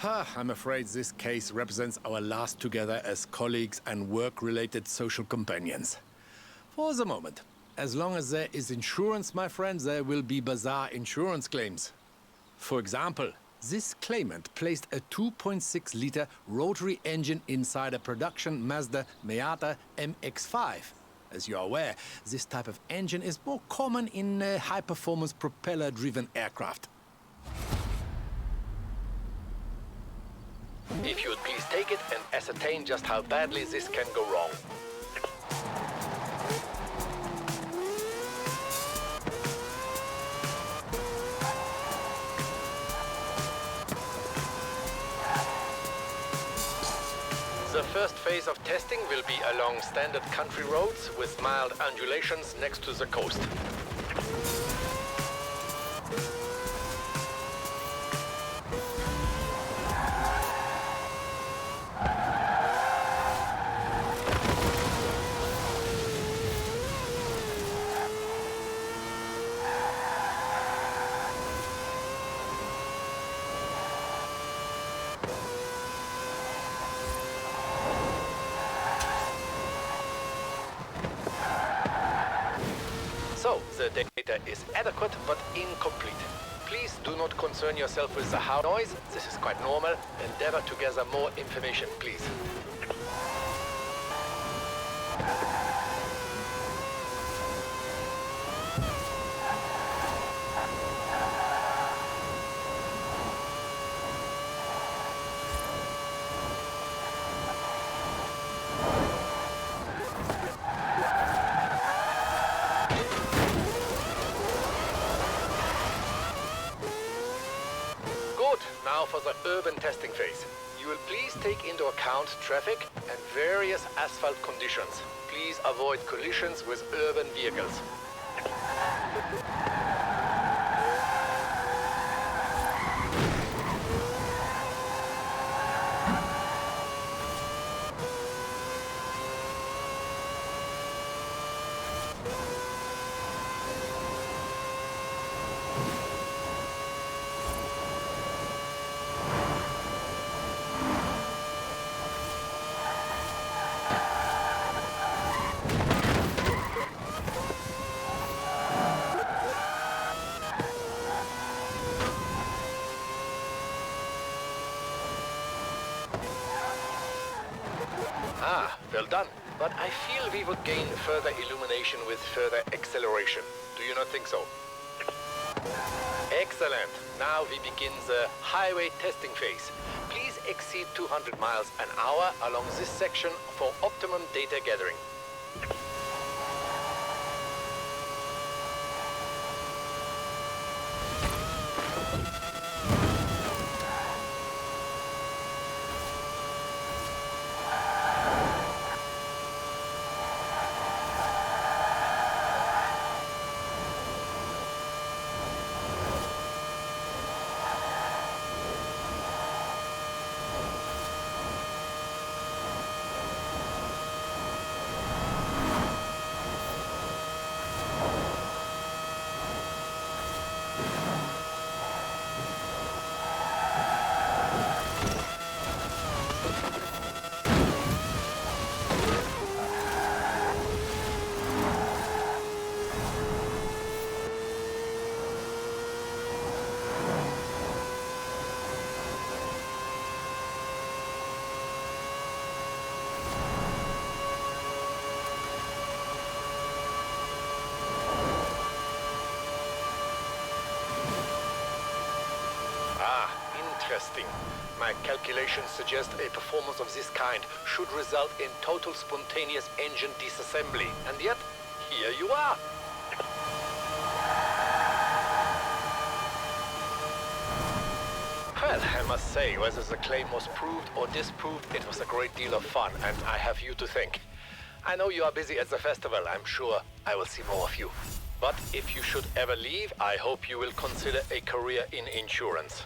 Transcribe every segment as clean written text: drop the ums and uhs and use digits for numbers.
I'm afraid this case represents our last together as colleagues and work-related social companions. For the moment. As long as there is insurance, my friend, there will be bizarre insurance claims. For example, this claimant placed a 2.6-liter rotary engine inside a production Mazda Miata MX-5. As you are aware, this type of engine is more common in high-performance propeller-driven aircraft. If you would please take it and ascertain just how badly this can go wrong. The first phase of testing will be along standard country roads with mild undulations next to the coast. So, the data is adequate but incomplete. Please do not concern yourself with the how noise. This is quite normal. Endeavor to gather more information, please. Now for the urban testing phase. You will please take into account traffic and various asphalt conditions. Please avoid collisions with urban vehicles. Well done. But I feel we would gain further illumination with further acceleration. Do you not think so? Excellent. Now we begin the highway testing phase. Please exceed 200 miles an hour along this section for optimum data gathering. Interesting. My calculations suggest a performance of this kind should result in total spontaneous engine disassembly. And yet, here you are. Well, I must say, whether the claim was proved or disproved, it was a great deal of fun, and I have you to thank. I know you are busy at the festival. I'm sure I will see more of you. But if you should ever leave, I hope you will consider a career in insurance.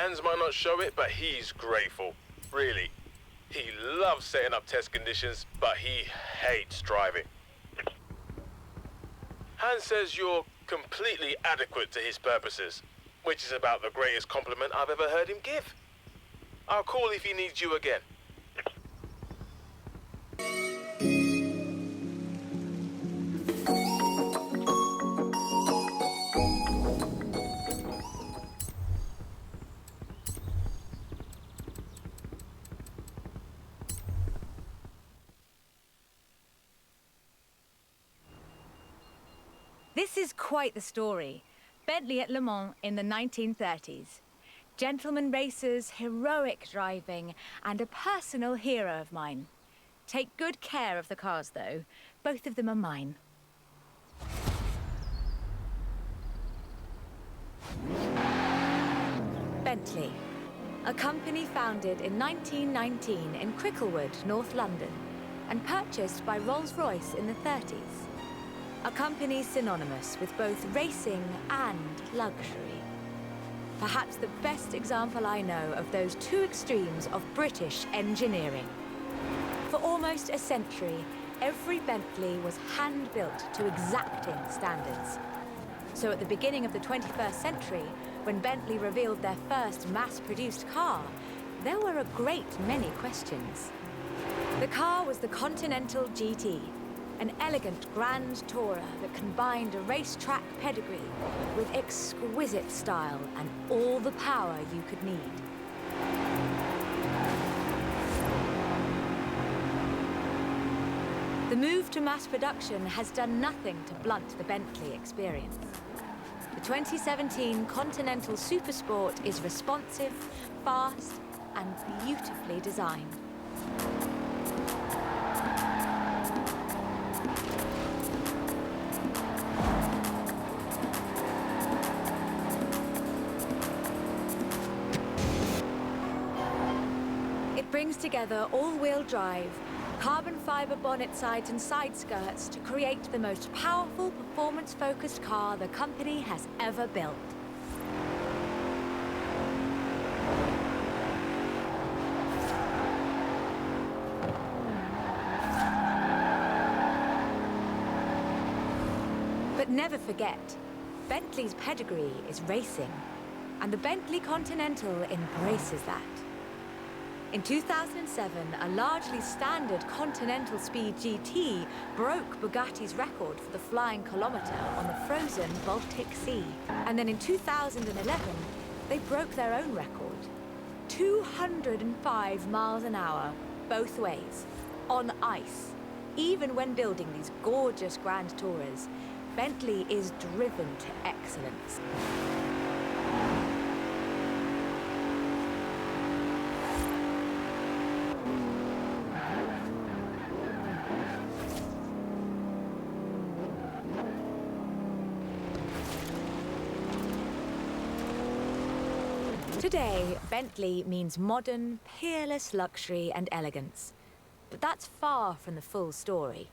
Hands might not show it, but he's grateful. Really. He loves setting up test conditions, but he hates driving. Hans says you're completely adequate to his purposes, which is about the greatest compliment I've ever heard him give. I'll call if he needs you again. This is quite the story. Bentley at Le Mans in the 1930s. Gentleman racers, heroic driving, and a personal hero of mine. Take good care of the cars, though. Both of them are mine. Bentley, a company founded in 1919 in Cricklewood, North London, and purchased by Rolls-Royce in the 30s. A company synonymous with both racing and luxury. Perhaps the best example I know of those two extremes of British engineering. For almost a century, every Bentley was hand-built to exacting standards. So at the beginning of the 21st century, when Bentley revealed their first mass-produced car, there were a great many questions. The car was the Continental GT, an elegant grand tourer that combined a racetrack pedigree with exquisite style and all the power you could need. The move to mass production has done nothing to blunt the Bentley experience. The 2017 Continental Supersport is responsive, fast, and beautifully designed. It brings together all-wheel drive, carbon fiber bonnet sides and side skirts to create the most powerful, performance-focused car the company has ever built. But never forget, Bentley's pedigree is racing, and the Bentley Continental embraces that. In 2007, a largely standard Continental Speed GT broke Bugatti's record for the flying kilometre on the frozen Baltic Sea. And then in 2011, they broke their own record. 205 miles an hour, both ways, on ice. Even when building these gorgeous Grand Tourers, Bentley is driven to excellence. Today, Bentley means modern, peerless luxury and elegance. But that's far from the full story.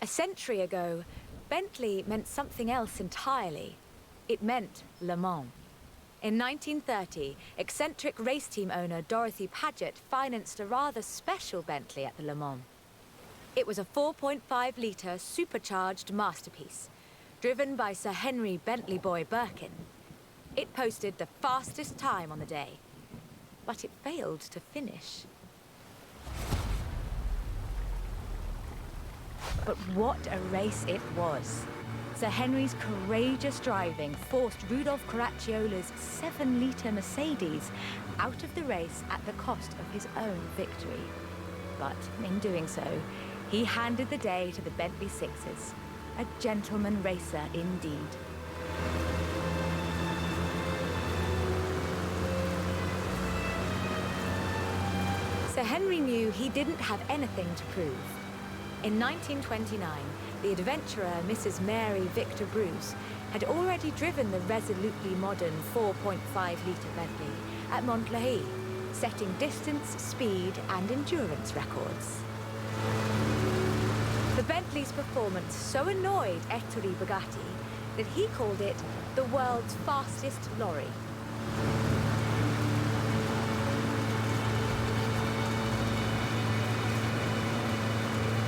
A century ago, Bentley meant something else entirely. It meant Le Mans. In 1930, eccentric race team owner Dorothy Paget financed a rather special Bentley at the Le Mans. It was a 4.5-litre supercharged masterpiece, driven by Sir Henry Bentley Boy Birkin. It posted the fastest time on the day, but it failed to finish. But what a race it was. Sir Henry's courageous driving forced Rudolf Caracciola's 7-litre Mercedes out of the race at the cost of his own victory. But in doing so, he handed the day to the Bentley Sixes. A gentleman racer indeed. Sir Henry knew he didn't have anything to prove. In 1929, the adventurer Mrs. Mary Victor Bruce had already driven the resolutely modern 4.5-litre Bentley at Montlhéry, setting distance, speed, and endurance records. The Bentley's performance so annoyed Ettore Bugatti that he called it the world's fastest lorry.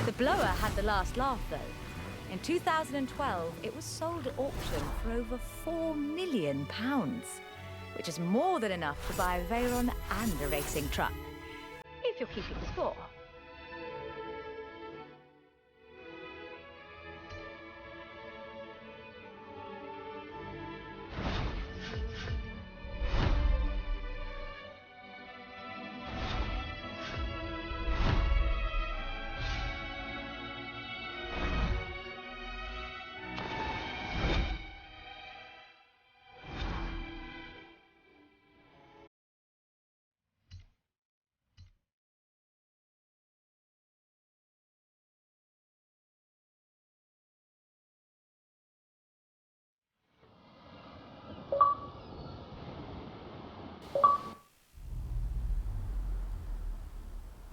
The blower had the last laugh, though. In 2012, it was sold at auction for over £4 million, which is more than enough to buy a Veyron and a racing truck, if you're keeping score.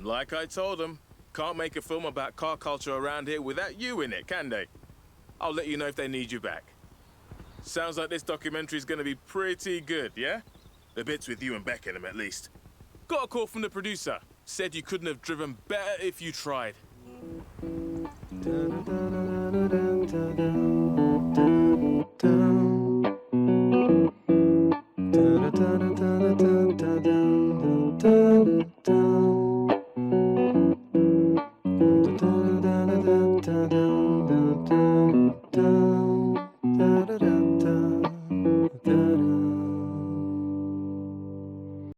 Like I told them, can't make a film about car culture around here without you in it, can they? I'll let you know if they need you back. Sounds like this documentary's gonna be pretty good, yeah? The bits with you and Beck in them, at least. Got a call from the producer. Said you couldn't have driven better if you tried.